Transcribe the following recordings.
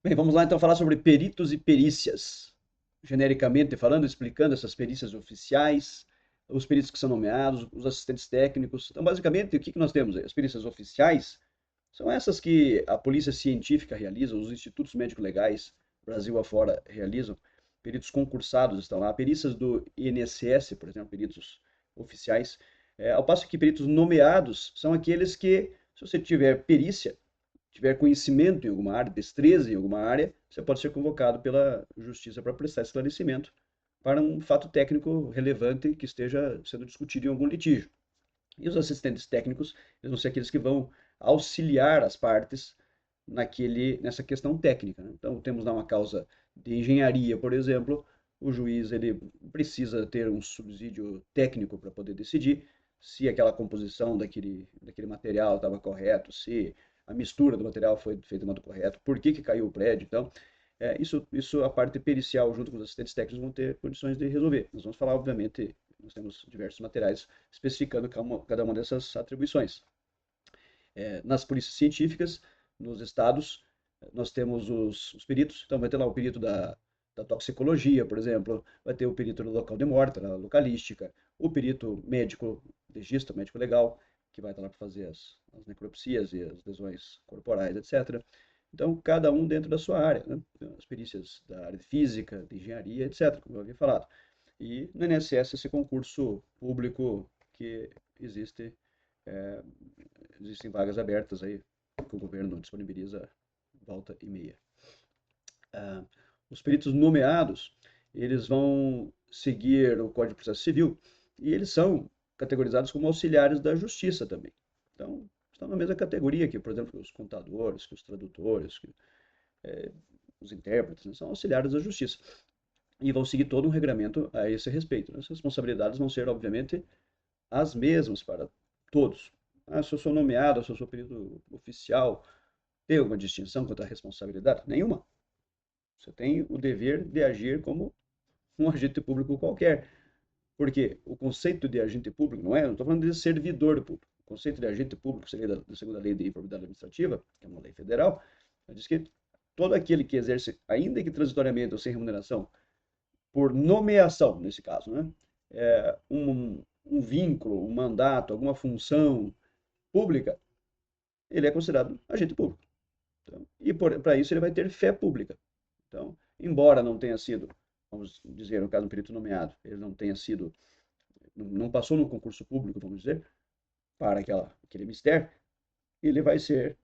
Bem, vamos lá então falar sobre peritos e perícias. Genericamente falando, explicando essas perícias oficiais, os peritos que são nomeados, os assistentes técnicos. Então, basicamente, o que nós temos aí? As perícias oficiais são essas que a polícia científica realiza, os institutos médicos legais, Brasil afora, realizam. Peritos concursados estão lá. Perícias do INSS, por exemplo, peritos oficiais. Ao passo que peritos nomeados são aqueles que, se você tiver perícia, tiver conhecimento em alguma área, destreza em alguma área, você pode ser convocado pela justiça para prestar esclarecimento para um fato técnico relevante que esteja sendo discutido em algum litígio. E os assistentes técnicos, eles vão ser aqueles que vão auxiliar as partes nessa questão técnica, né? Então, temos lá uma causa de engenharia, por exemplo, o juiz ele precisa ter um subsídio técnico para poder decidir se aquela composição daquele material estava correto, se a mistura do material foi feita de modo correto, por que caiu o prédio. Então, isso a parte pericial, junto com os assistentes técnicos, vão ter condições de resolver. Nós vamos falar, obviamente, nós temos diversos materiais especificando cada uma dessas atribuições. Nas polícias científicas, nos estados, nós temos os peritos, então vai ter lá o perito da toxicologia, por exemplo, vai ter o perito do local de morte, a localística, o perito médico legista, médico legal, que vai estar lá para fazer as necropsias e as lesões corporais, etc. Então, cada um dentro da sua área, né? As perícias da área de física, de engenharia, etc., como eu havia falado. E no INSS, esse concurso público que existe, é, existem vagas abertas aí que o governo disponibiliza volta e meia. Ah, os peritos nomeados, eles vão seguir o Código de Processo Civil e eles são categorizados como auxiliares da justiça também. Então, estão na mesma categoria que, por exemplo, os contadores, que os tradutores, que os intérpretes, né, são auxiliares da justiça. E vão seguir todo um regramento a esse respeito. As responsabilidades vão ser, obviamente, as mesmas para todos. Se eu sou nomeado, se eu sou perito oficial, tem alguma distinção quanto à responsabilidade? Nenhuma. Você tem o dever de agir como um agente público qualquer. Porque o conceito de agente público não estou falando de servidor público. O conceito de agente público, seria da segunda lei de improbidade administrativa, que é uma lei federal, diz que todo aquele que exerce, ainda que transitoriamente ou sem remuneração, por nomeação, nesse caso, né? Um vínculo, um mandato, alguma função pública, ele é considerado agente público. Então, e para isso ele vai ter fé pública. Então, embora não tenha sido, vamos dizer, no caso do perito nomeado, ele não tenha sido, não passou no concurso público, vamos dizer, para aquele mistério, ele vai ser,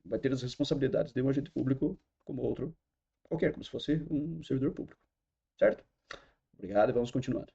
vai ter as responsabilidades de um agente público como outro qualquer, como se fosse um servidor público. Certo? Obrigado e vamos continuando.